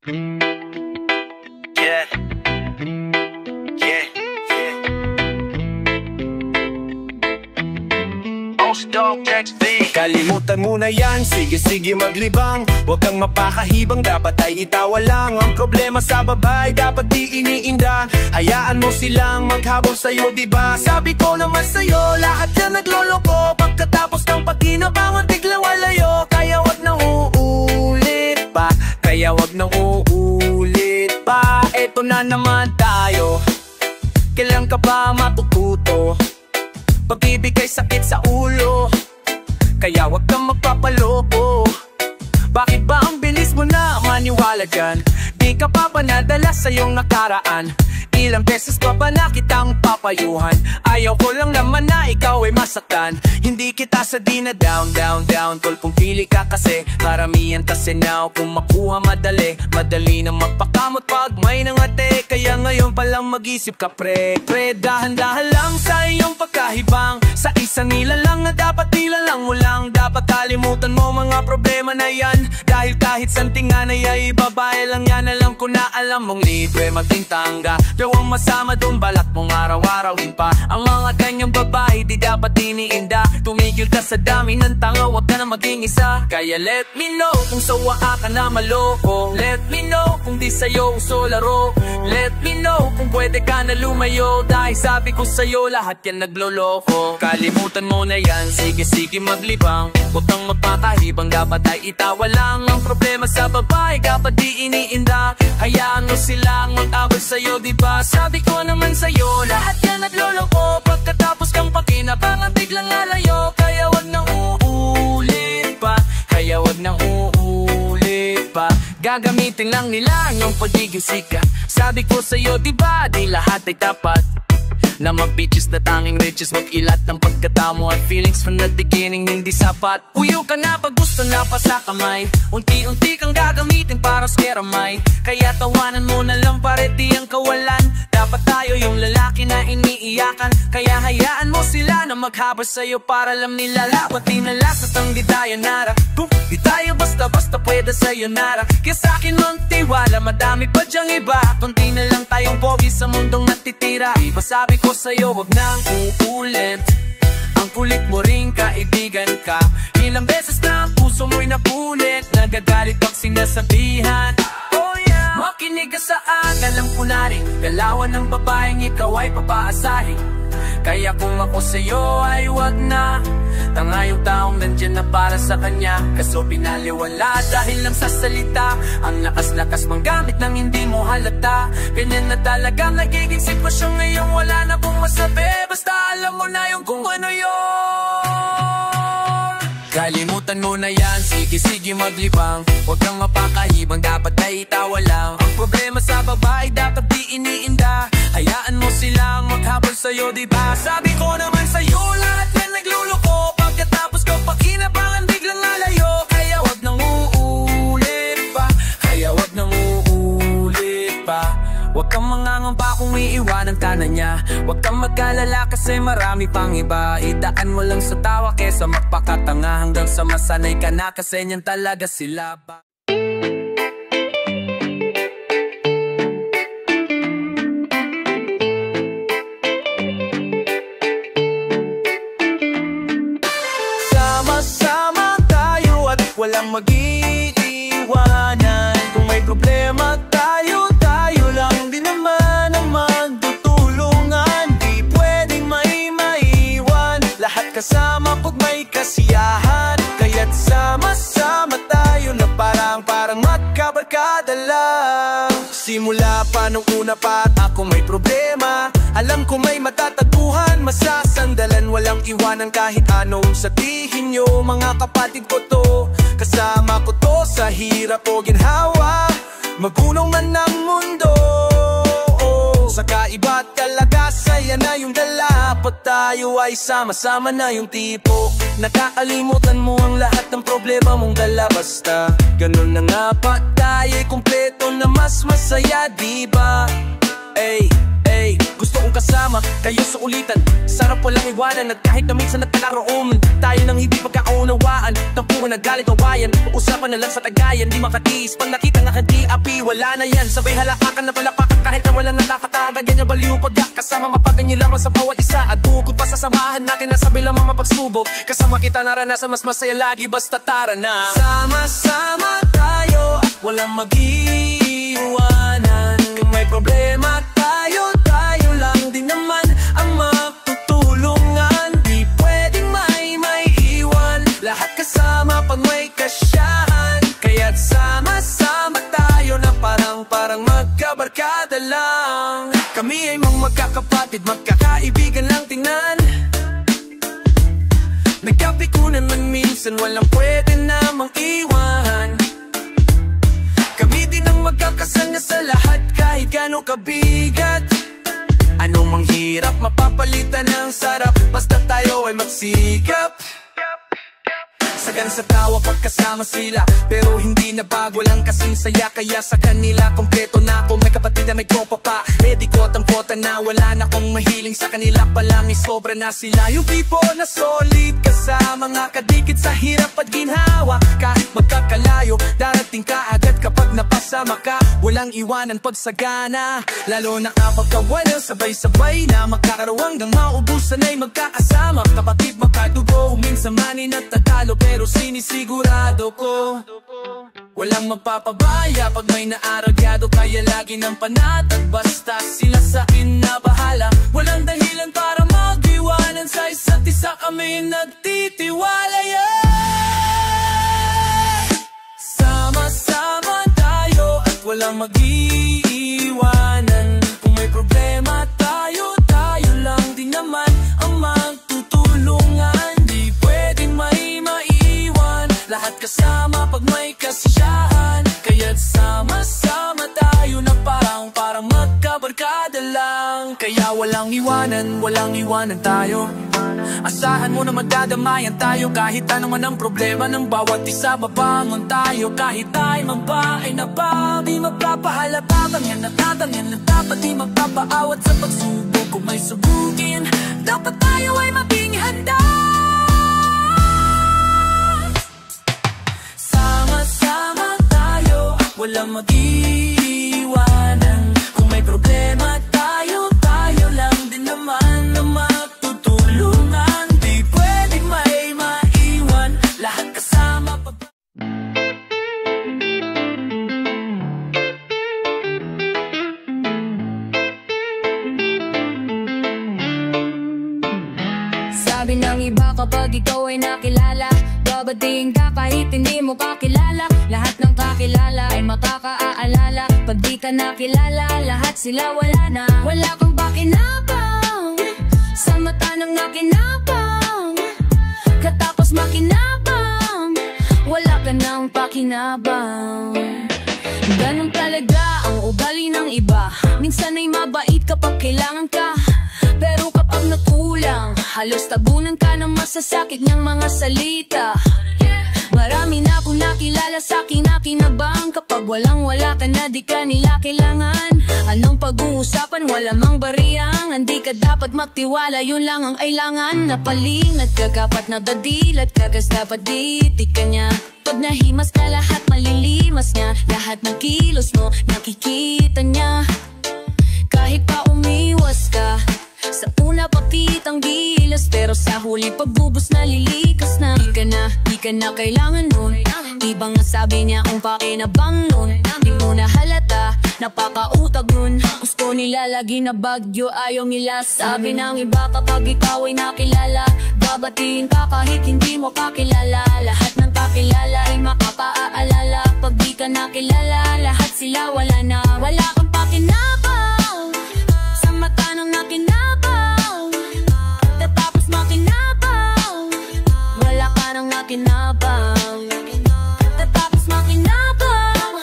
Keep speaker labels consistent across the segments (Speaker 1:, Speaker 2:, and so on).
Speaker 1: Yeah, yeah, yeah. Boss Dog XV.
Speaker 2: Kalimutan mo na yan, sige maglibang. Huwag kang mapakahibang, dapat ay itawa lang. Ang problema sa babae, dapat di iniinda. Hayaan mo silang maghabol sa'yo, diba? Sabi ko naman sa'yo, lahat yan nagloloko. Pagkatapos ng pagkinabangan, biglang walayo. Kaya wag nang uulit pa, kaya wag nang uulit pa. Eto na naman tayo, kailan ka ba matututo? Pagbibigay sakit sa ulo, kaya wag kang magpapaloko. Bakit ba ang bilis mo na maniwala dyan? Di ka pa ba nadala sa iyong nakaraan? Ilang beses pa ba na kitang papayuhan? Ayaw ko lang naman na ikaw ay masaktan. Hindi kita sa di na down tol, kung pili ka kasi karamihan kasi now. Kung makuha madali na magpakamot pag may nangate. Kaya ngayon palang mag-isip ka pre, dahan-dahan lang sa iyong pagkahibang. Sa isang nila lang na dapat nilalang mo lang. Dapat kalimutan mo mga problema na yan, dahil kahit santingan ay babae lang yan. Alam ko na alam mong libre maging tangga, ang masama doon balak mong araw-arawin pa. Ang mga ganyang babae di dapat iniinda. Tumigil ka sa dami ng tanga, wag ka na maging isa. Kaya let me know kung sawa ka na maloko. Let me know kung di sa'yo uso laro. Let me know kung pwede ka na lumayo, dahil sabi ko sa'yo lahat yan nagloloko. Kalimutan mo na yan, sige maglibang. Huwag kang magpakahibang, dapat ay itawa lang. Ang problema sa babae, dapat di iniinda. Hayaan mo silang mag-abot sa'yo, diba? Sabi ko naman sa'yo, lahat yan nagloloko. Pagkatapos kang pakinabangan, biglang lalayo. Kaya wag nang uulit pa, kaya wag nang uulit pa. Gagamitin lang nila ang iyong pagiging sikat. Sabi ko sa'yo, diba, di lahat ay tapat na mag-bitches na tanging riches. Mag-ilat ng pagkatamo at feelings from the beginning hindi sapat. Uyo ka na pag gusto na pa sa kamay. Unti-unti kang gagamitin para skeramay. Kaya tawanan mo na lang pare di ang kawalan. Dapat tayo yung lalaki na iniiyakan. Kaya hayaan mo sila na maghabol sa'yo para alam nila lapat. Di nalasat ang di tayo nara. Kung di tayo basta-basta pwede sa'yo nara. Kaya sa'kin magtiwala, madami pa dyang iba. Kunti na lang tayong pogi sa mundong natitira. Iba sabi ko sa'yo, wag nang uulit. Ang kulit mo rin kaibigan ka. Ilang beses na ang puso mo'y napunit. Nagagalit pag sinasabihan. Oh yeah, makinig ka saan. Alam ko na rin, galawan ng babaeng ikaw ay papaasahin. Kaya kung ako sa'yo ay wag na. Tanga yung taong nandyan na para sa kanya, kaso pinaliwala dahil lang sa salita. Ang lakas-lakas mang gamit nang hindi mo halata. Ganyan na talaga nagiging sitwasyon ngayon. Wala na pong masabi, basta alam mo na yung kung ano yun. Kalimutan mo na yan, sige maglibang. Huwag kang mapakahibang, dapat ay itawa lang. Ang problema sa babae, dapat di iniinda. Hayaan mo silang maghabol sa'yo, diba? Sabi ko naman sa'yo, lahat yan nagluloko. Pagkatapos ko pakinabangan, biglang lalayo. Kaya wag nang uulit pa, kaya wag nang uulit pa. Huwag kang mangangamba kung iiwanan ka na niya. Huwag kang magkalala kasi marami pang iba. Idaan mo lang sa tawa kesa magpakatanga. Hanggang sa masanay ka na kasi niyan talaga sila ba. Sama-sama tayo at walang mag-iiwanan. Kung may problema tayo lang din naman ang magtutulungan. Di pwedeng maiwan, lahat kasama pag may kasiyahan. Kaya't sama-sama tayo na parang magkabarkada lang. Simula pa nung una pa at ako may problema. Alam ko may matatagpuan, masasandalan. Walang iwanan kahit anong sabihin nyo. Mga kapatid ko to, kasama ko to sa hirap o ginhawa. Magunaw man ang mundo, sa kaiba't kalagasan na yung dala. Dapat tayo ay sama-sama na yung tipo. Nakakalimutan mo ang lahat ng problema mong dala. Basta ganun na nga pa tayo'y kumpleto na mas masaya, diba? Gusto kong kasama kayo sa ulitan. Sarap walang iwanan at kahit na minsan nagkakaroon tayo nang hindi pagkakaunan. unawaan, tampuhan na galit awayan. Usapan na lang sa tagayan, di makatiis. Pag nakita nga kadi api, wala na yan. Sabay halakakan na palapakan kahit na wala nakakatagan. Ganyan baliw pagkakasama, mapaganyi lamang sa bawat isa. At bukod pa sa samahan natin na sabay lamang mapagsubok. Kasama kita naranasan, mas masaya lagi, basta tara na. Sama-sama tayo at walang mag-iwanan. Kung may problema tayo, tayo lang din naman ang magtutulungan. Di pwedeng may iwan, lahat kasama pag may kasyahan. Kaya't sama-sama tayo na parang magkabarkada lang. Kami ay mga magkakapatid, magkakaibigan lang tingnan. Nagkapikunan man minsan, walang pwede namang iwan. Kami din ang magkakasanga sa lahat kahit gano'ng kabigat. Anong manghirap, mapapalitan ng sarap, basta tayo ay magsikap. Sagan sa tawa pagkasama sila, pero hindi na bago lang kasing saya. Kaya sa kanila kompleto na ako, may kapatid na may tropa pa. Ready kotang-kota na, wala na akong mahiling sa kanila pa lang, sobra na sila. Yung people na solid kasama, mga kadikit sa hirap at ginhawa. Kahit magkakalayo, darating ka agad kapag napasama ka. Walang iwanan pag sagana, lalo na kapag kawalan, sabay-sabay na magkakarawang hanggang maubusan ay magkakasama. Kapatid magkadugo, minsan manin at tatalo, pero sinisigurado ko walang magpapabaya pag may naaragyado. Kaya lagi ng panatag, basta sila sa akin na bahala. Walang dahilan para mag-iwanan, sa isa't isa kami nagtitiwala. Sama-sama tayo at walang mag-iwanan. Kung may problema tayo, tayo lang din naman ang magtutulungan. Di pwedeng may maiwan, lahat kasama pag may kasiyahan. Kaya't sama-sama tayo na parang magkabarkada lang. Kaya walang iwanan tayo. Asahan mo na magdadamayan tayo, kahit ano man ang problema ng bawat isa. Babangon tayo kahit tayo man ba ay naba. Di magpapahalata, tangyan na dapat di magpapaawat sa pagsubok. Kung may subukin, dapat tayo ay maging handa. Sama-sama tayo, walang mag-iwanan. Kung may problema tayo, tayo lang din naman na magtutulungan. Di pwedeng may maiwan, lahat kasama pag...
Speaker 3: Sabi ng iba kapag ikaw ay nakilala, babating ka kahit hindi mo kakilala. Lahat ng kakilala ay makakaaalala. Pag di ka nakilala, lahat sila wala na. Wala kang pakinabang sa mata ng nakinabang. Katapos makinabang, wala ka ng pakinabang. Ganun talaga ang ugali ng iba. Minsan ay mabait kapag kailangan ka, pero kapag nakulang, halos tabunan ka ng masasakit niyang mga salita. Marami na akong nakilala sa aking nakinabang. Kapag walang-wala ka na, di ka nila kailangan. Anong pag-uusapan, wala mang bariyang. Hindi ka dapat magtiwala, yun lang ang ailangan. Napalingat ka kapat na dadilat ka, kas dapat di ka niya. Pag nahimas ka, lahat malilimas niya. Lahat ng kilos mo, nakikita niya. Kahit pa umiwas ka, sa una pakitang gilas, pero sa huli pagbubos na lilikas na. Di ka na kailangan nun. Ibang sabi niya kung pakinabang nun. Di mo na halata, napakautag nun. Gusto nila lagi na bagyo, ayaw nila. Sabi ng iba kapag ikaw ay nakilala, babatiin ka kahit hindi mo kakilala. Lahat ng kakilala ay makapaalala. Pag di ka nakilala, lahat sila wala na. Wala kang pakinabang sa mata ng nakinabang. Tapos makinabang, wala ka nang nakinabang. Tapos makinabang,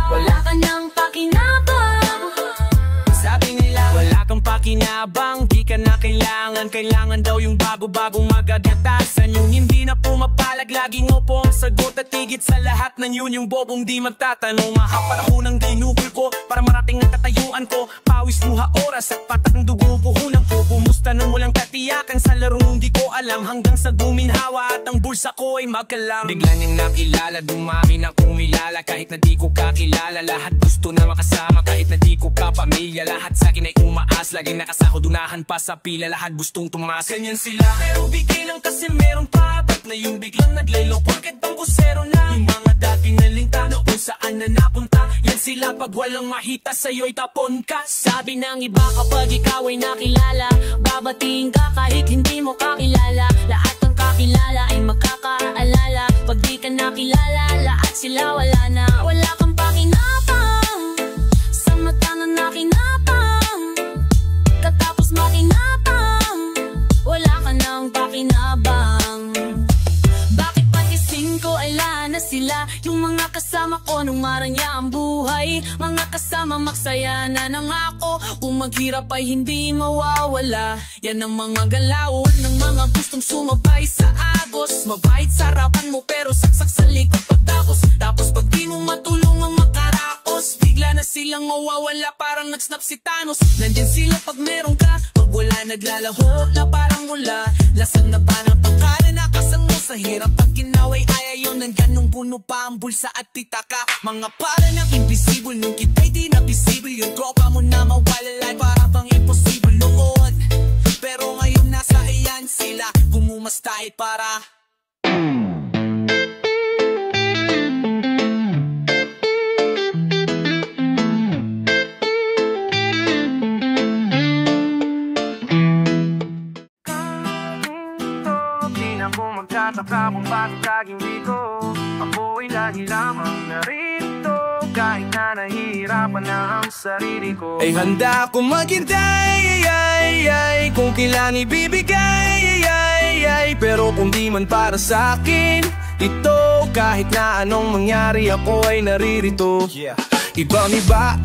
Speaker 3: wala ka nang pakinabang.
Speaker 2: Sabi nila wala kang pakinabang, di ka na kailangan. Kailangan daw yung bago-bagong magagatasan. Yung hindi na pumapalag, laging opo ang sagot. At higit sa lahat ng yun, yung bobong di magtatanong. Mahapal ako ng dinugol ko para marating ang katayuan ko. Pawis, luha, oras at patak ng dugo puhunan ko. Bumusta nang walang katiyakan sa larong di ko alam, hanggang sa guminhawa at ang bulsa pulsa ko ay magkalang. Bigla niyang nakilala, dumami na kumilala. Kahit na di ko kakilala, lahat gusto na makasama. Kahit na di ko kapamilya, lahat sa'kin ay umaas. Laging nakasako, dunahan pa sa pila, lahat gustong tumaas. Ganyan sila, pero bigay lang kasi meron pa. Ba't na yung biglang naglaylo, porket bang kusero na? Yung mga dating nalinta, kung saan na napunta. Yan sila pag walang mahita sa'yo'y tapon ka.
Speaker 3: Sabi ng iba kapag ikaw ay nakilala, babatiin ka kahit hindi mo kakilala. Lahat ng kakilala ay magkakaalala. Pag di ka nakilala, lahat sila wala na. Wala kang pakinabang sa mata na nakinabang. Katapos makinabang, wala ka nang pakinabang. Bakit pagising ko ay lahat na sila? Yung mga kasama ko nung maranya ang buhay, mga kasama magsaya na nang ako. Kung maghirap ay hindi mawawala. Yan ang mga galaw ng mga gustong sumabay sa agos. Mabait sa harapan mo pero saksak sa likod pagtapos. Tapos pag di mo matulungang makarakos, bigla na silang mawawala parang nagsnap si Thanos. Nandyan sila pag meron ka, pag wala naglalaho na parang mula. Lasang na pa ng pangkala na kasang mo sa hirap. Pag ginaway ay ayaw ng ganong puno pa ang bulsa at titaka. Mga para ng invisible nung kita'y di na visible. Yung tropa mo na mawalala para bang imposible noon. Pero ngayon nasa iyan sila, bumumastahit para
Speaker 2: magtataka kung bakit laging dito. Ako ay lagi lamang narito. Kahit na nahihirapan na ang sarili ko, ay handa akong maghintay, kung kailan ibibigay, pero kung di man para sa akin ito, kahit na anong mangyari ako ay naririto. Ibang-iba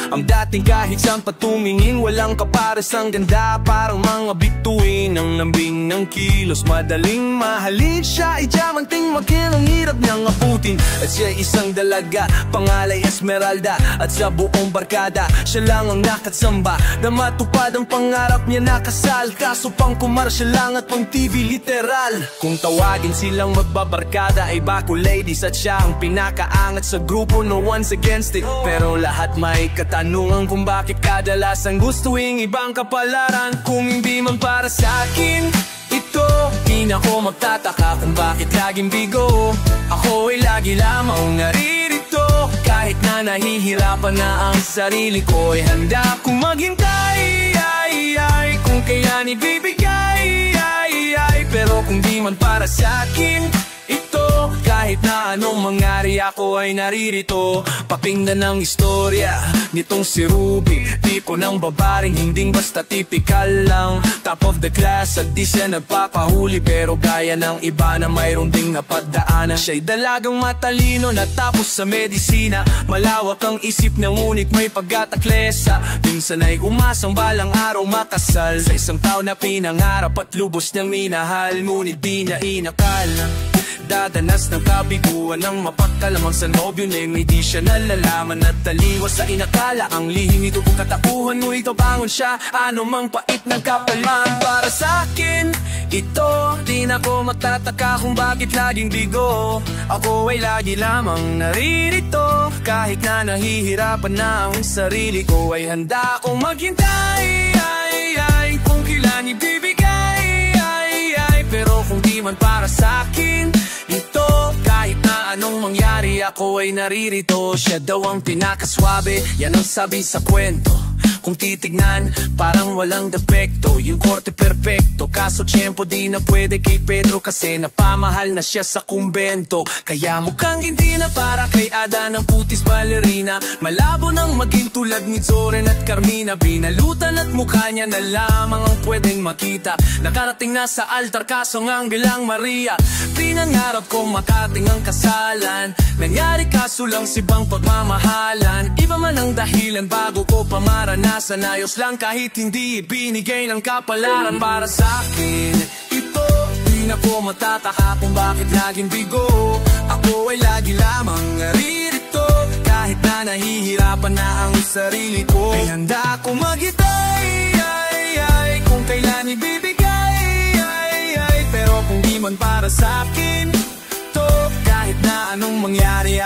Speaker 2: ang dating kahit saan patumingin, walang kapares ang ganda. Parang mga bituin ang lambing ng kilos. Madaling mahalin siya, idiamanting makil. Ang hirap niyang aputin at siya isang dalaga, pangalay Esmeralda. At sa buong barkada, siya lang ang nakatsamba na matupad ang pangarap niya na kasal. Kaso pang kumarsya lang at pang TV literal. Kung tawagin silang magbabarkada ay Baco Ladies, at siya ang pinakaangat sa grupo, no one's against it. Pero lahat may katanungan kung bakit kadalasang gustuing ibang kapalaran. Kung hindi man para sa akin ito, di na ako magtataka kung bakit laging bigo. Ako ay lagi lamang naririto. Kahit na nahihirapan na ang sarili ko, ay handa akong maghintay, kung kailan ibibigay, pero kung di man para sa akin ito, kahit na anong mangyari ako ay naririto. Pakinggan ang istorya nitong si Ruby, tipo ng babaring hinding basta typical lang. Top of the class at di siya nagpapahuli, pero gaya ng iba na mayroon ding napadaanan. Siya'y dalagang matalino natapos sa medisina. Malawak ang isip na ngunit may pagkataklesa. Minsan ay umasang balang araw makasal sa isang tao na pinangarap at lubos niyang minahal. Ngunit di niya inakal dadanas ng kabiguan ng mapagkalamang sa nobyo na yung hindi siya nalalaman at taliwas sa inakala. Ang lihim nito kung katapuhan mo ito bangon siya, ano mang pait ng kapalman. Para sa akin ito, di na ko matataka kung bakit laging bigo. Ako ay lagi lamang naririto. Kahit na nahihirapan na ang sarili ko, ay handa akong maghintay, kung kailan ibibigay, pero kung di man para sa akin ito, kahit na anong mangyari ako ay naririto. Siya daw ang pinakaswabe, yan ang sabi sa kwento. Kung titignan, parang walang depekto, yung korte perfecto. Kaso tiyempo di na pwede kay Pedro, kasi napamahal na siya sa kumbento. Kaya mukhang hindi na para kay Ada ng putis balerina. Malabo nang maging tulad ni Zoren at Carmina. Binalutan at mukha niya na lamang ang pwedeng makita. Nakarating na sa altar kaso ang bilang Maria. Pinangarap kong makating ang kasalan, nangyari kaso lang sibang pagmamahalan. Iba man ang dahilan bago ko pamaranasan. Ayos lang kahit hindi binigay ng kapalaran. Para sa akin ito, di na ko matataka kung bakit laging bigo. Ako ay lagi lamang naririto. Kahit na nahihirapan na ang sarili ko, ay handa akong maghintay, kung kailan ibibigay, pero kung di Di man para sa akin to, kahit na anong mangyari.